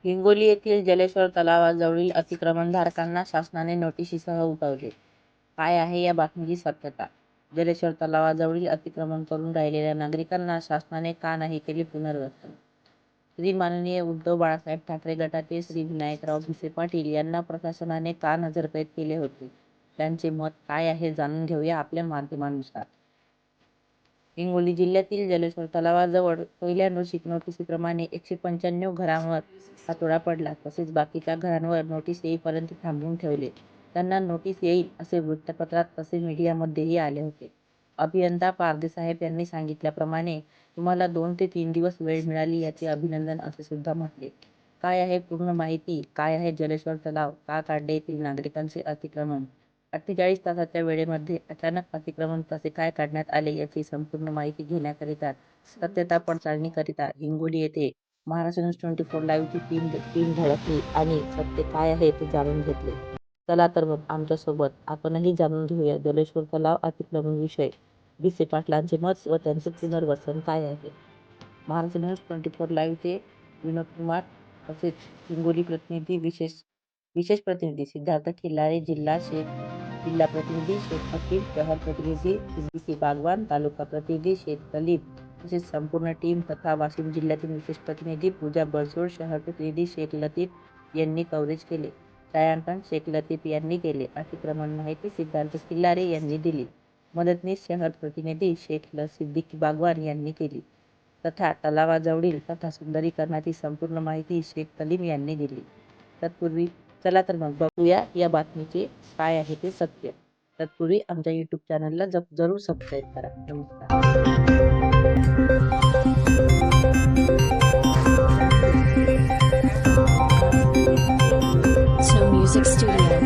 हिंगोली येथील जलेश्वर तलावाजवळील अतिक्रमणधारकांना शासनाने नोटिशीसह उठवले. काय आहे या बातमीची सत्यता? जलेश्वर तलावाजवळील अतिक्रमण करून राहिलेल्या नागरिकांना शासनाने का नाही केले पुनर्वसन? श्री माननीय उद्धव बाळासाहेब ठाकरे गटाचे श्री विनायकराव भिसे पाटील यांना प्रशासनाने का नजरकैद केले होते? त्यांचे मत काय आहे जाणून घेऊया आपल्या माध्यमानुसार. हिंगोली जिल्ह्यातील जलेश्वर तलावाजवळ पहिल्या नोटिसीप्रमाणे 195 घरांवर हातोडा पडला. तसेच बाकीच्या घरांवर नोटीस येईपर्यंत थांबवून ठेवले. त्यांना नोटीस येईल असे वृत्तपत्रात तसे मीडियामध्येही आले होते. अभियंता पारदेसाहेब यांनी सांगितल्याप्रमाणे तुम्हाला 2 ते 3 दिवस वेळ मिळाली याचे अभिनंदन असे सुद्धा म्हटले. काय आहे पूर्ण माहिती? काय आहे जलेश्वर तलाव? का काढले येथील नागरिकांचे अतिक्रमण? 48 तासाच्या वेळेमध्ये अचानक अतिक्रमण कसे काय काढण्यात आले याची संपूर्ण माहिती घेण्याकरिता सत्यता पडताळणीकरिता हिंगोली येथे महाराष्ट्र न्यूज 24 लाईव्हची टीम धडकली आणि सत्य काय आहे ते जाणून घेतले. चला तर मग आमच्यासोबत आपणही जाणून घेऊया जलेश्वर तलाव अतिक्रमण विषय. भिसे पाटलांचे मत व त्यांचे पुनर्वसन काय आहे. महाराष्ट्र न्यूज 24 लाईव्हचे विनोद कुमार तसेच हिंगोली प्रतिनिधी विशेष प्रतिनिधी सिद्धार्थ खिल्लारे, जिल्हा प्रतिनिधी शेख हकीम, शहर प्रतिनिधी सिद्दीकी बागवान, तालुका प्रतिनिधी शेख तलीब तसेच संपूर्ण टीम तथा वाशिम जिल्ह्यातील विशेष प्रतिनिधी पूजा बळसोड, शहर प्रतिनिधी शेख लतीफ यांनी कव्हरेज केले. छायांकन शेख लतीफ यांनी केले. अतिक्रमण माहिती सिद्धार्थ खिल्लारे यांनी दिली. मदतनीस शहर प्रतिनिधी शेख सिद्दीकी बागवान यांनी केली. तथा तलावाजवळील तथा सुंदरीकरणाची संपूर्ण माहिती शेख तलीम यांनी दिली. तत्पूर्वी चला तर मग बघूया या बातमीचे काय आहे ते सत्य. तत्पूर्वी आमच्या YouTube चॅनलला जरूर सबस्क्राईब करा. नमस्कार. So Music Studio.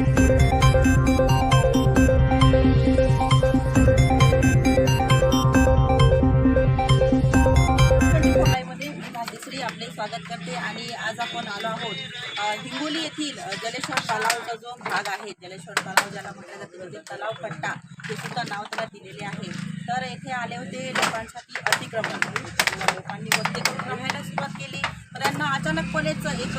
आपले स्वागत करते आणि आज आपण आलो आहोत हिंगोली येथील जलेश्वर तलावचा जो भाग आहे, जलेश्वर तलाव ज्याला म्हटलं जातं, तिथे तलाव कट्टा हे सुद्धा नाव त्याला दिलेले आहे. तर येथे आले होते लोकांसाठी अतिक्रमण, लोकांनी वस्ती करून राहायला सुरुवात केली. तर त्यांना अचानकपणेच एक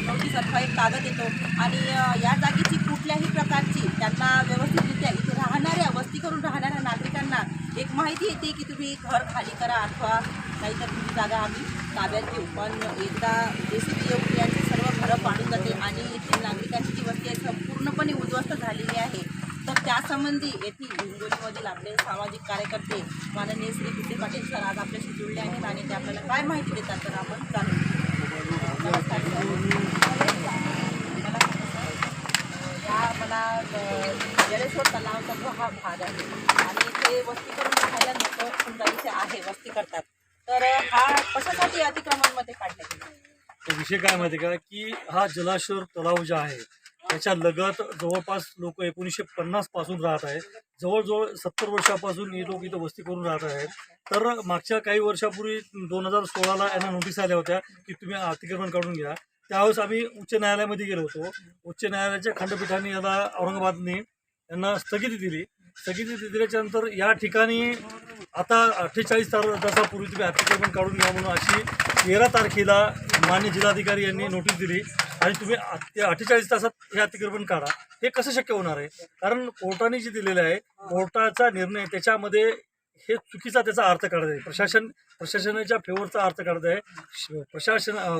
नोटीस अथवा एक कागद येतो आणि या जागेची कुठल्याही प्रकारची त्यांना व्यवस्थितरित्या इथे राहणाऱ्या वस्ती करून राहणाऱ्या नागरिकांना एक माहिती येते की तुम्ही घर खाली करा अथवा नाहीतर तुमची जागा आम्ही ताब्यात घेऊ. पण एकदा JCB येऊन यांची सर्व घरं पाडून जाते आणि येथील नागरिकांची जी वस्ती आहे संपूर्णपणे उद्ध्वस्त झालेली आहे. तर त्यासंबंधी येथील हिंगोलीमधील आपले सामाजिक कार्यकर्ते माननीय श्री भिसे पाटील सर आज आपल्याशी जुळले आहेत आणि ते आपल्याला काय माहिती देतात तर आपण जाणून घेऊ. नमस्कार मला जलेश्वर तलावचा जो हा भाग आहे आणि ते वस्ती करून राहायला नको सुंदरीचे आहे, वस्ती करतात. तर हा कशासाठी अतिक्रमणमध्ये काढण्यात येईल? विषय काय माहिती का की हा जलेश्वर तलाव जो आहे त्याच्या लगत जवळपास लोक 1950 पासून राहत आहेत. जवळजवळ 70 वर्षापासून हे लोक इथं वस्ती करून राहत आहेत. तर मागच्या काही वर्षापूर्वी 2016ला यांना नोटीस आल्या होत्या की तुम्ही अतिक्रमण काढून घ्या. त्यावेळेस आम्ही उच्च न्यायालयामध्ये गेलो होतो. उच्च न्यायालयाच्या खंडपीठाने याला औरंगाबादने यांना स्थगिती दिली. स्थगिती दिल्याच्या नंतर या ठिकाणी आता 48 तासापूर्वी तुम्ही अतिक्रमण काढून घ्या म्हणून अशी 13 तारखेला मान्य जिल्हाधिकारी यांनी नोटीस दिली आणि तुम्ही 48 तासात हे अतिक्रमण काढा. हे कसं शक्य होणार आहे? कारण कोर्टाने जे दिलेलं आहे, कोर्टाचा निर्णय त्याच्यामध्ये हे चुकीचा त्याचा अर्थ काढत आहे. प्रशासनाच्या फेवरचा अर्थ काढत आहे.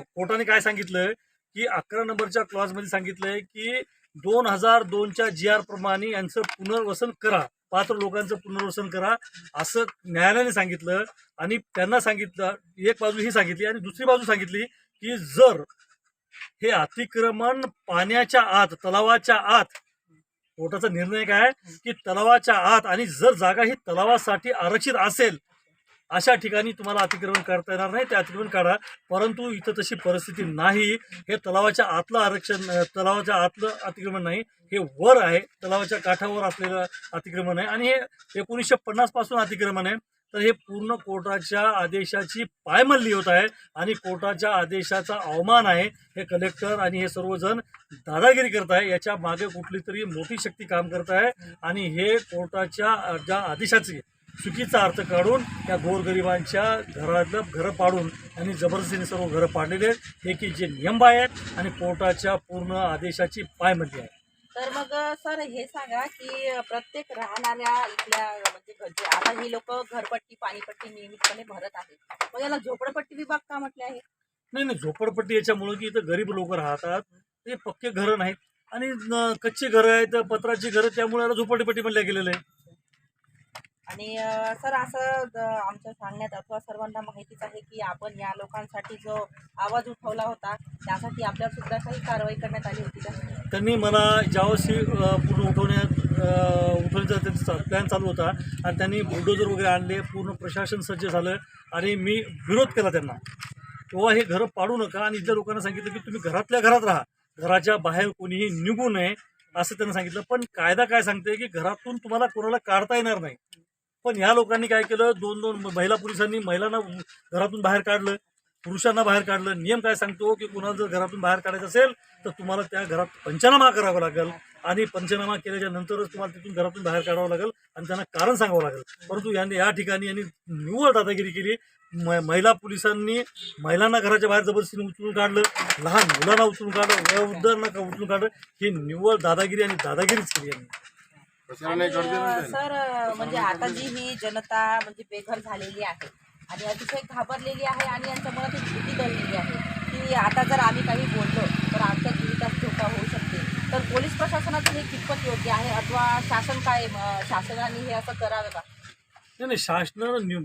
कोर्टाने काय सांगितलं की 11 नंबरच्या क्लॉजमध्ये सांगितलंय की 2002च्या GR प्रमाणे यांचं पुनर्वसन करा, पात्र लोकांचं पुनर्वसन करा असं न्यायालयाने सांगितलं. आणि त्यांना सांगितलं, एक बाजू ही सांगितली आणि दुसरी बाजू सांगितली की जर हे अतिक्रमण पाण्याच्या आत, तलावाच्या आत, कोर्टाचा निर्णय काय की तलावाच्या आत आणि जर जागा ही तलावासाठी आरक्षित असेल अशा ठिकाणी तुम्हाला अतिक्रमण करता येणार नाही, ते अतिक्रमण काढा. परंतु इथं तशी परिस्थिती नाही. हे तलावाच्या आतलं तलावाच्या आतलं अतिक्रमण नाही, हे वर आहे, तलावाच्या काठावर असलेलं अतिक्रमण आहे आणि हे 1950 पासून अतिक्रमण आहे. तर हे पूर्ण कोर्टाच्या आदेशाची पायमल्ली होत आहे आणि कोर्टाच्या आदेशाचा अवमान आहे. हे कलेक्टर आणि हे सर्वजण दादागिरी करत आहे. याच्या मागे कुठली तरी मोठी शक्ती काम करत आहे आणि हे कोर्टाच्या ज्या आदेशाचे चुकीचा अर्थ काढून या गोरगरिबांच्या घरं पाडून आणि जबरदस्तीने सर्व घरं पाडलेले आहेत. हे की जे नियम आहेत आणि कोर्टाच्या पूर्ण आदेशाची पायमल्ली आहे. तर मग सर हे सांगा की प्रत्येक राहणाऱ्या इथल्या म्हणजे आता ही लोक घरपट्टी पाणीपट्टी नियमितपणे भरत आहेत, मग याला झोपडपट्टी विभाग का म्हटले आहे? नाही, झोपडपट्टी याच्यामुळं की इथं गरीब लोक राहतात, ते पक्के घरं नाहीत आणि कच्ची घरं आहेत, पत्राची घरं, त्यामुळे याला झोपडपट्टी म्हणल्या गेलेलं आहे. आणि सर असं आमच्या सांगण्यात अथवा सर्वांना माहितीच आहे की आपण या लोकांसाठी जो आवाज उठवला होता त्यासाठी आपल्यावर सुद्धा काही कारवाई करण्यात आली होती का? त्यांनी मला ज्यावर्षी पूर्ण उठवण्याचा त्यांचा प्लॅन चालू होता आणि त्यांनी बुलडोजर वगैरे आणले, पूर्ण प्रशासन सज्ज झालं आणि मी विरोध केला त्यांना. तेव्हा हे घरं पाडू नका आणि इथल्या लोकांना सांगितलं की तुम्ही घरातल्या घरात राहा, घराच्या बाहेर कोणीही निघू नये असं त्यांना सांगितलं. पण कायदा काय सांगते की घरातून तुम्हाला कोणाला काढता येणार नाही. पण ह्या लोकांनी काय केलं, दोन महिला पोलिसांनी महिलांना घरातून बाहेर काढलं, पुरुषांना बाहेर काढलं. नियम काय सांगतो की कोणाला जर घरातून बाहेर काढायचं असेल तर तुम्हाला त्या घरात पंचनामा करावा लागेल आणि पंचनामा केल्याच्या नंतरच तुम्हाला तिथून घरातून बाहेर काढावं लागेल आणि त्यांना कारण सांगावं लागेल. परंतु या ठिकाणी यांनी निव्वळ दादागिरी केली. महिला पोलिसांनी महिलांना घराच्या बाहेर जबरदस्तीने उचलून काढलं, लहान मुलांना उचलून काढलं, वयोवृद्धांना उचलून काढलं. ही निव्वळ दादागिरी आणि दादागिरीच केली यांनी. सर म्हणजे आता जी ही जनता म्हणजे बेघर झालेली आहे आणि अतिशय घाबरलेली आहे आणि यांच्या मनात एक भीती दडलेली आहे की आता जर आम्ही काही बोललो तर आमच्या जीवितात धोका होऊ शकते. तर पोलीस प्रशासनाचं हे कितपत योग्य आहे अथवा शासन काय शासनाने हे असं करावं का? नाही, शासनानं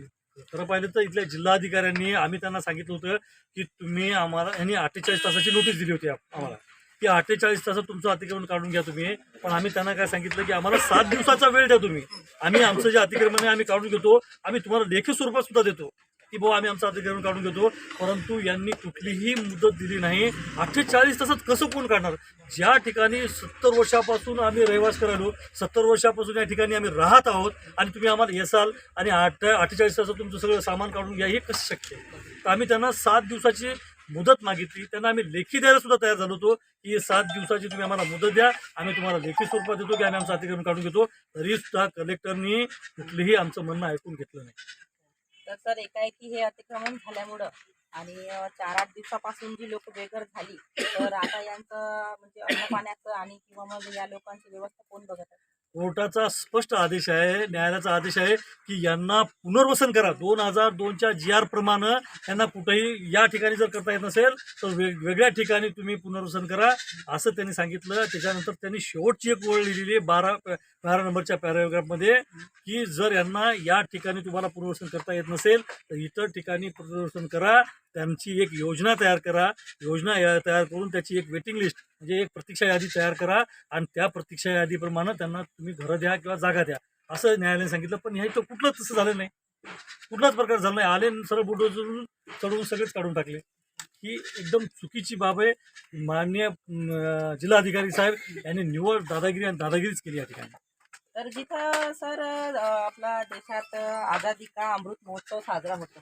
खरं पाहिलं तर इथल्या जिल्हाधिकाऱ्यांनी आम्ही त्यांना सांगितलं होतं की तुम्ही आम्हाला यांनी 48 तासाची नोटीस दिली होती आम्हाला की 48 तासात तुमचं अतिक्रमण काढून घ्या तुम्ही. पण आम्ही त्यांना काय सांगितलं की आम्हाला 7 दिवसाचा वेळ द्या तुम्ही, आम्ही आमचं जे अतिक्रमण आहे आम्ही काढून घेतो, आम्ही तुम्हाला लेखी स्वरूपात सुद्धा देतो की भाऊ आम्ही आमचं अतिक्रमण काढून घेतो. परंतु यांनी कुठलीही मुदत दिली नाही. 48 तासात कसं कोण काढणार? ज्या ठिकाणी 70 वर्षापासून आम्ही रहिवास करायलो, 70 वर्षापासून या ठिकाणी आम्ही राहत आहोत आणि तुम्ही आम्हाला येसाल आणि 48 तासात तुमचं सगळं सामान काढून घ्या, हे कसं शक्य आहे? तर आम्ही त्यांना 7 दिवसाची मुदत मागितली. त्यांना आम्ही लेखी द्यायला सुद्धा तयार झालो होतो की 7 दिवसाची तुम्ही आम्हाला मुदत द्या, आम्ही तुम्हाला लेखी स्वरूपात देतो की आम्ही आमचं अतिक्रमण काढून घेतो. तरी सुद्धा कलेक्टरनी कुठलीही आमचं म्हणणं ऐकून घेतलं नाही. तर सर एकाएकी हे अतिक्रमण झाल्यामुळं आणि 4-8 दिवसापासून जी लोक बेघर झाली तर आता यांचं म्हणजे अन्न पाण्याचं आणि किंवा मग या लोकांची व्यवस्था कोण बघत आहे? कोर्टाचा स्पष्ट आदेश आहे, न्यायालयाचा आदेश आहे की यांना पुनर्वसन करा. 2002च्या GR प्रमाणे यांना कुठेही या ठिकाणी जर करता येत नसेल तर वेगवेगळ्या ठिकाणी तुम्ही पुनर्वसन करा असं त्यांनी सांगितलं. त्याच्यानंतर त्यांनी शेवटची एक ओळ लिहिलेली आहे 12 नंबरच्या पॅराग्राफमध्ये की जर यांना या ठिकाणी तुम्हाला पुनर्वसन करता येत नसेल तर इतर ठिकाणी पुनर्वसन करा. त्यांची एक योजना तयार करा, योजना तयार करून त्याची एक वेटिंग लिस्ट म्हणजे एक प्रतीक्षा यादी तयार करा आणि त्या प्रतीक्षा यादीप्रमाणे त्यांना तुम्ही घरं द्या किंवा जागा द्या असं न्यायालयाने सांगितलं. पण हे तर कुठलंच तसं झालं नाही, कुठलाच प्रकार झाला नाही. आले सरळ बुलडोजरून चढवून सगळेच काढून टाकले. ही एकदम चुकीची बाब आहे. माननीय जिल्हाधिकारी साहेब यांनी निव्वळ दादागिरी आणि दादागिरीच केली या ठिकाणी. तर जिथं सर आपला देशात आझादी का अमृत महोत्सव साजरा होतो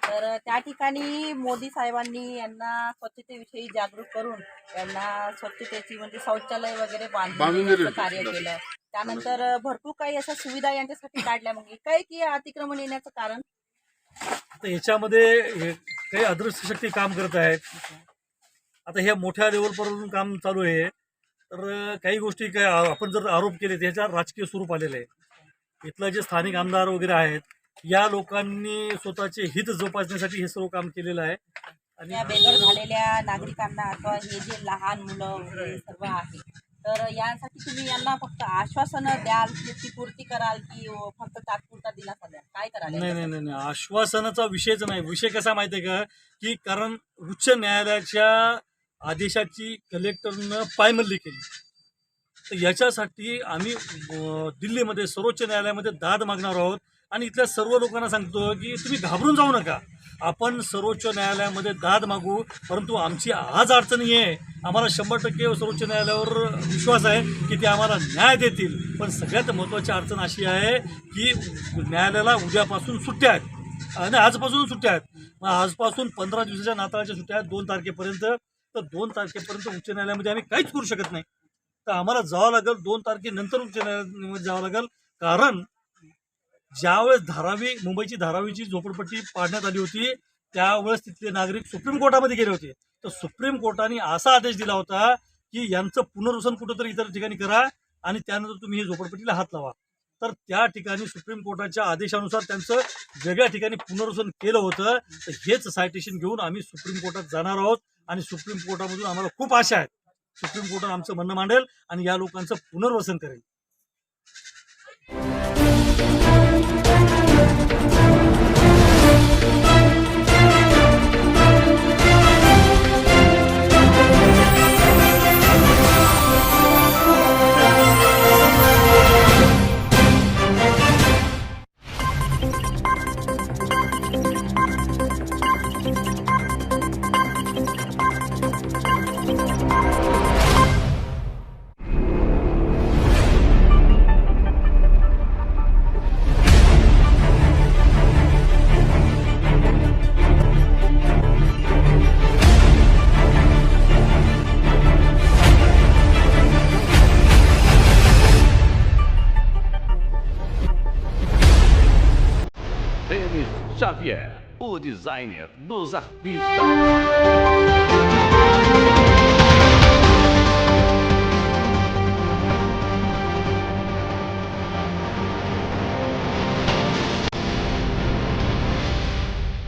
तर त्या ठिकाणी मोदी साहेबांनी यांना स्वच्छतेविषयी जागरूक करून यांना स्वच्छतेची म्हणजे शौचालय वगैरे बांधून देण्याचं कार्य केलं. त्यानंतर भरपूर काही अशा सुविधा यांच्यासाठी काढल्या. मग काय की अतिक्रमण येण्याचं कारण? आता याच्यामध्ये काही अदृश्य शक्ती काम करत आहेत. आता ह्या मोठ्या लेवलपर्यंत काम चालू आहे. तर काही गोष्टी काय आपण जर आरोप केले तर ह्याच्यावर राजकीय स्वरूप आलेलं आहे. इथलं जे स्थानिक आमदार वगैरे आहेत या लोकांनी स्वतःचे हित जोपासण्यासाठी हे सर्व काम केलेलं आहे. आणि या बेघर झालेल्या नागरिकांना अथवा हे जे लहान मुलं वगैरे सर्व आहे तर यासाठी तुम्ही यांना फक्त आश्वासनं द्याल, ती पूर्ती कराल की फक्त तात्पुरता दिलासा द्याल, काय कराल? नाही, आश्वासनाचा विषयच नाही. विषय कसा माहिती आहे का की कारण उच्च न्यायालयाच्या आदेशाची कलेक्टरनं पायमल्ली केली. तर याच्यासाठी आम्ही दिल्लीमध्ये सर्वोच्च न्यायालयामध्ये दाद मागणार आहोत आणि इथल्या सर्व लोकांना सांगतो की तुम्ही घाबरून जाऊ नका. आपण सर्वोच्च न्यायालयामध्ये दाद मागू, परंतु आमची आज अडचणी आहे. आम्हाला 100% सर्वोच्च न्यायालयावर विश्वास आहे की ते आम्हाला न्याय देतील. पण सगळ्यात महत्त्वाची अडचण अशी आहे की न्यायालयाला उद्यापासून सुट्ट्या आहेत आणि आजपासून सुट्ट्या आहेत. मग आजपासून 15 दिवसाच्या नाताळच्या सुट्ट्या आहेत 2 तारखेपर्यंत. तर 2 तारखेपर्यंत उच्च न्यायालयामध्ये आम्ही काहीच करू शकत नाही. तर आम्हाला जावं लागेल 2 तारखेनंतर उच्च न्यायालयामध्ये जावं लागेल. कारण ज्यावेळेस मुंबईची धारावीची झोपडपट्टी पाडण्यात आली होती त्यावेळेस तिथले नागरिक सुप्रीम कोर्टामध्ये गेले होते. तर सुप्रीम कोर्टाने असा आदेश दिला होता की यांचं पुनर्वसन कुठंतरी इतर ठिकाणी करा आणि त्यानंतर तुम्ही हे झोपडपट्टीला हात लावा. तर त्या ठिकाणी सुप्रीम कोर्टाच्या आदेशानुसार त्यांचं वेगळ्या ठिकाणी पुनर्वसन केलं होतं. तर हेच सायटेशन घेऊन आम्ही सुप्रीम कोर्टात जाणार आहोत आणि सुप्रीम कोर्टामधून आम्हाला खूप आशा आहे सुप्रीम कोर्टात आमचं म्हणणं मांडेल आणि या लोकांचं पुनर्वसन करेल. Denis Xavier, o designer dos artistas.